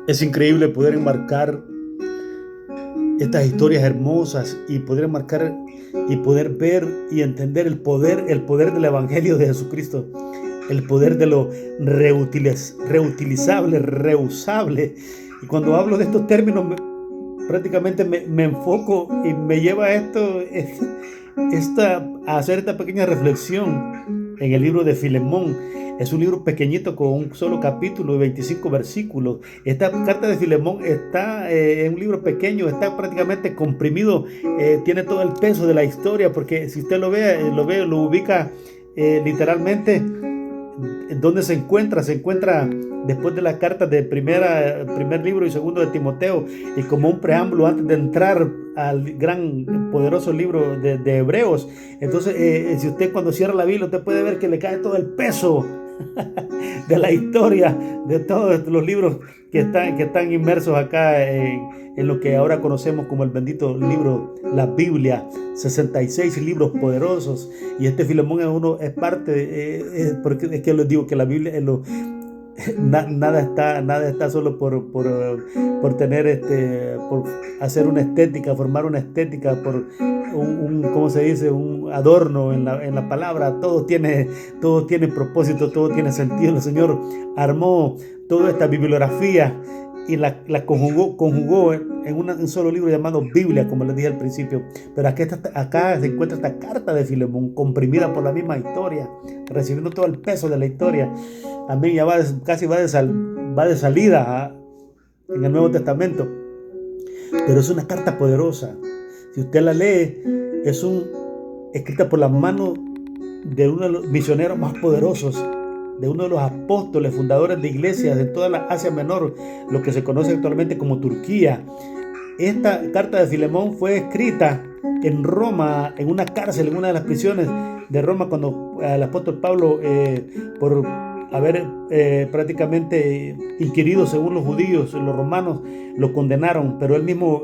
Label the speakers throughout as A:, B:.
A: Es increíble poder enmarcar estas historias hermosas y poder enmarcar y poder ver y entender el poder del Evangelio de Jesucristo, el poder de lo reutilizable, reusable. Y cuando hablo de estos términos, prácticamente me enfoco y me lleva a a hacer esta pequeña reflexión en el libro de Filemón. Es un libro pequeñito con un solo capítulo y 25 versículos. Esta carta de Filemón está en un libro pequeño, está prácticamente comprimido, tiene todo el peso de la historia, porque si usted lo ubica literalmente donde se encuentra después de la carta de primer libro y segundo de Timoteo, y como un preámbulo antes de entrar al gran poderoso libro de Hebreos. Entonces, si usted cuando cierra la Biblia, usted puede ver que le cae todo el peso de la historia de todos los libros que están inmersos acá en lo que ahora conocemos como el bendito libro, la Biblia. 66 libros poderosos, y este Filemón es parte porque es que les digo que la Biblia nada está solo por tener por hacer una estética, formar una estética, por ¿cómo se dice? Un adorno en la palabra. Todo tiene propósito, todo tiene sentido. El Señor armó toda esta bibliografía y la conjugó en un solo libro llamado Biblia, como les dije al principio. Pero acá se encuentra esta carta de Filemón, comprimida por la misma historia, recibiendo todo el peso de la historia. Amén, ya casi va de salida en el Nuevo Testamento. Pero es una carta poderosa. Si usted la lee, escrita por la mano de uno de los misioneros más poderosos, de uno de los apóstoles, fundadores de iglesias de toda la Asia Menor, lo que se conoce actualmente como Turquía. Esta carta de Filemón fue escrita en Roma, en una cárcel, en una de las prisiones de Roma, cuando el apóstol Pablo, por haber prácticamente inquirido según los judíos, los romanos, lo condenaron, pero él mismo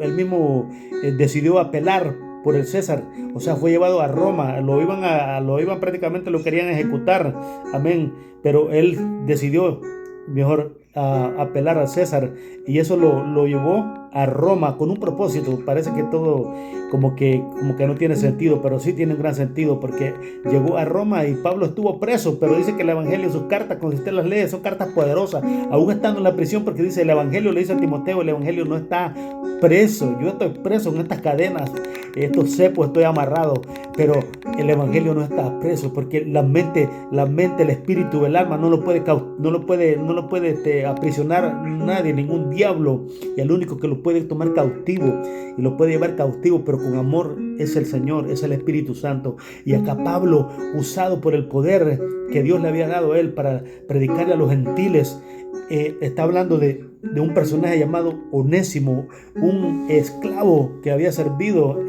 A: decidió apelar por el César, o sea, fue llevado a Roma, lo iban prácticamente, lo querían ejecutar, amén, pero él decidió mejor apelar al César, y eso lo llevó a Roma con un propósito. Parece que todo como que no tiene sentido, pero sí tiene un gran sentido, porque llegó a Roma y Pablo estuvo preso, pero dice que el Evangelio, sus cartas, cuando usted las lee, son cartas poderosas, aún estando en la prisión, porque dice el Evangelio, le dice a Timoteo, el Evangelio no está preso, yo estoy preso en estas cadenas, estos cepos, estoy amarrado, pero el Evangelio no está preso, porque la mente, el espíritu, el alma no lo puede aprisionar nadie, ningún diablo, y el único que lo puede tomar cautivo y lo puede llevar cautivo, pero con amor, es el Señor, es el Espíritu Santo. Y acá Pablo, usado por el poder que Dios le había dado a él para predicarle a los gentiles, está hablando de un personaje llamado Onésimo, un esclavo que había servido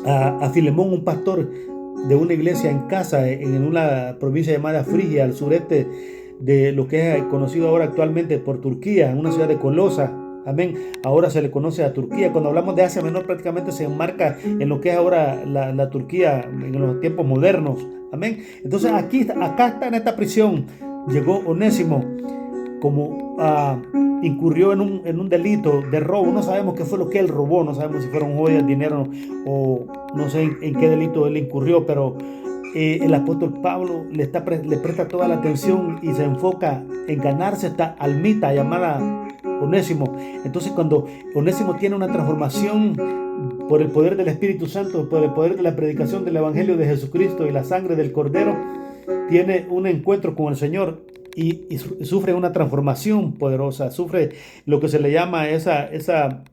A: a Filemón, un pastor de una iglesia en casa en una provincia llamada Frigia, al sureste de lo que es conocido ahora actualmente por Turquía, en una ciudad de Colosa. Amén. Ahora se le conoce a Turquía. Cuando hablamos de Asia Menor, prácticamente se enmarca en lo que es ahora la Turquía en los tiempos modernos. Amén. Entonces acá está en esta prisión. Llegó Onésimo como incurrió en un delito de robo. No sabemos qué fue lo que él robó, no sabemos si fueron joyas, dinero, o no sé en qué delito él incurrió, pero el apóstol Pablo le presta toda la atención y se enfoca en ganarse esta almita llamada Onésimo. Entonces, cuando Onésimo tiene una transformación por el poder del Espíritu Santo, por el poder de la predicación del Evangelio de Jesucristo y la sangre del Cordero, tiene un encuentro con el Señor y sufre una transformación poderosa, sufre lo que se le llama esa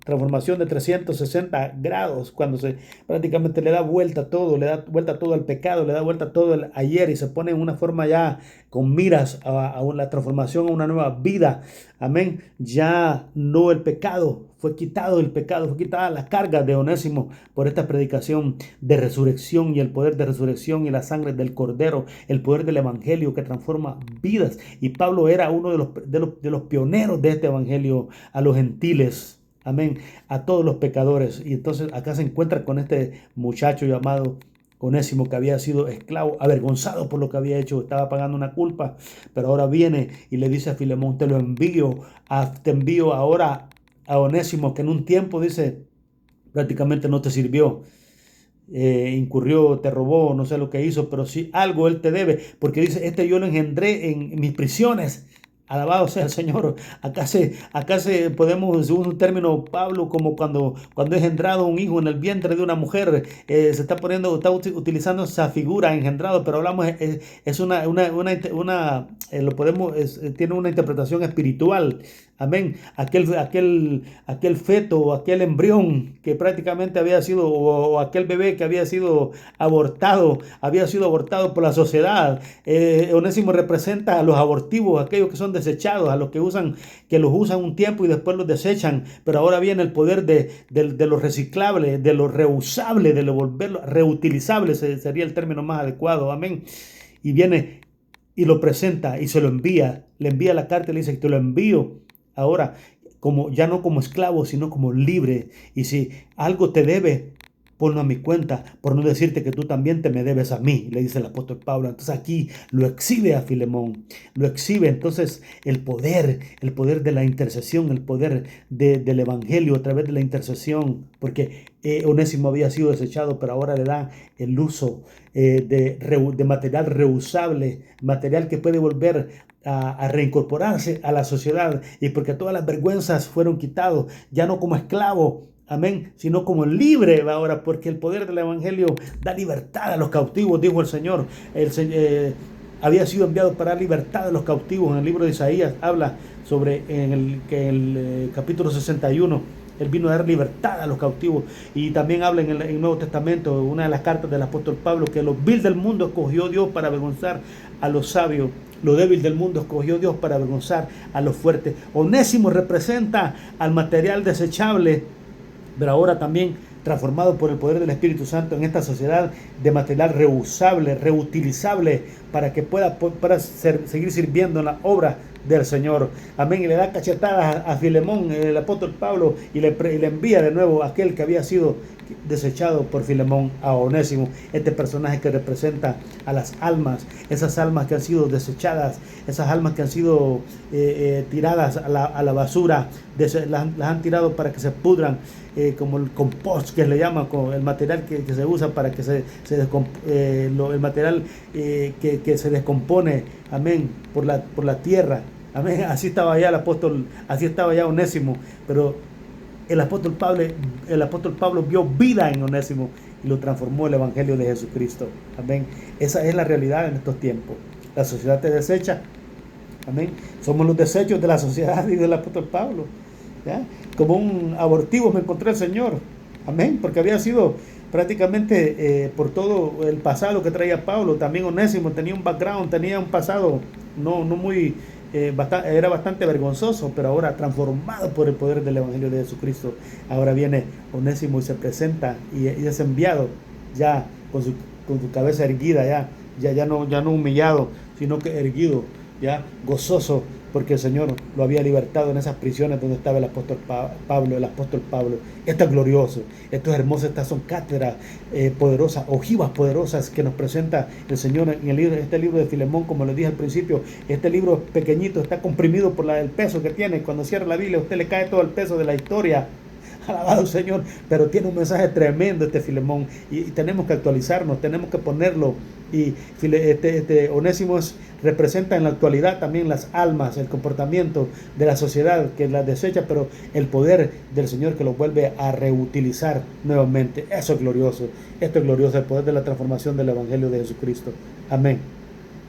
A: transformación de 360 grados, cuando prácticamente le da vuelta todo, le da vuelta todo al pecado, le da vuelta todo el ayer, y se pone en una forma ya con miras a la transformación, a una nueva vida. Amén. Ya no el pecado, fue quitado el pecado, fue quitada la carga de Onésimo por esta predicación de resurrección y el poder de resurrección y la sangre del Cordero, el poder del Evangelio que transforma vidas. Y Pablo era uno de los pioneros de este Evangelio a los gentiles. Amén. A todos los pecadores. Y entonces acá se encuentra con este muchacho llamado Onésimo, que había sido esclavo, avergonzado por lo que había hecho, estaba pagando una culpa, pero ahora viene y le dice a Filemón, te envío ahora a Onésimo, que en un tiempo, dice, prácticamente no te sirvió. Incurrió, te robó, no sé lo que hizo, pero sí algo él te debe, porque dice, yo lo engendré en mis prisiones. Alabado sea el Señor. Acá se podemos, según un término Pablo, como cuando es engendrado un hijo en el vientre de una mujer, se está utilizando esa figura engendrado, pero hablamos, es tiene una interpretación espiritual. Amén. Aquel feto, aquel embrión que prácticamente había sido, o aquel bebé que había sido abortado por la sociedad. Onésimo representa a los abortivos, aquellos que son desechados, a los que los usan un tiempo y después los desechan. Pero ahora viene el poder de lo reciclable, de lo reusable, de lo volverlo reutilizable, sería el término más adecuado. Amén. Y viene y lo presenta y se lo envía. Le envía la carta y le dice, te lo envío ahora, ya no como esclavo, sino como libre. Y si algo te debe, ponlo a mi cuenta, por no decirte que tú también te me debes a mí, le dice el apóstol Pablo. Entonces aquí lo exhibe a Filemón, lo exhibe entonces el poder de la intercesión, el poder del evangelio a través de la intercesión, porque Onésimo había sido desechado, pero ahora le da el uso de material reusable, material que puede volver a reincorporarse a la sociedad, y porque todas las vergüenzas fueron quitadas, ya no como esclavo, amén, sino como libre ahora, porque el poder del evangelio da libertad a los cautivos, dijo el Señor. Había sido enviado para dar libertad a los cautivos. En el libro de Isaías habla sobre en el capítulo 61, él vino a dar libertad a los cautivos. Y también habla en el Nuevo Testamento, una de las cartas del apóstol Pablo, que lo vil del mundo escogió Dios para avergonzar a los sabios. Lo débil del mundo escogió Dios para avergonzar a los fuertes. Onésimo representa al material desechable, pero ahora también transformado por el poder del Espíritu Santo en esta sociedad de material reusable, reutilizable, para que pueda seguir sirviendo en la obra del Señor. Amén. Y le da cachetadas a Filemón, el apóstol Pablo, y le envía de nuevo a aquel que había sido desechado por Filemón, a Onésimo, este personaje que representa a las almas, esas almas que han sido desechadas, esas almas que han sido tiradas a la basura, las han tirado para que se pudran, como el compost que le llama, el material que se usa para que el material que se descompone, amén, por la tierra. Amén. Así estaba ya el apóstol, así estaba ya Onésimo, pero el apóstol Pablo vio vida en Onésimo y lo transformó el evangelio de Jesucristo. Amén. Esa es la realidad en estos tiempos. La sociedad te desecha. Amén. Somos los desechos de la sociedad y del apóstol Pablo. ¿Ya? Como un abortivo me encontré el Señor. Amén. Porque había sido prácticamente por todo el pasado que traía Pablo. También Onésimo tenía un background, tenía un pasado no muy... era bastante vergonzoso, pero ahora transformado por el poder del evangelio de Jesucristo. Ahora viene Onésimo y se presenta y es enviado ya con su cabeza erguida, ya no humillado, sino que erguido, ya gozoso, porque el Señor lo había libertado en esas prisiones donde estaba el apóstol Pablo. Esto es glorioso, esto es hermoso, estas son cátedras poderosas, ojivas poderosas que nos presenta el Señor en este libro de Filemón. Como les dije al principio, este libro pequeñito, está comprimido por el peso que tiene. Cuando cierra la Biblia, a usted le cae todo el peso de la historia. Alabado Señor, pero tiene un mensaje tremendo este Filemón, y tenemos que actualizarnos, tenemos que ponerlo. Y Onésimo representa en la actualidad también las almas, el comportamiento de la sociedad que las desecha, pero el poder del Señor que los vuelve a reutilizar nuevamente. Eso es glorioso, esto es glorioso, el poder de la transformación del evangelio de Jesucristo. Amén.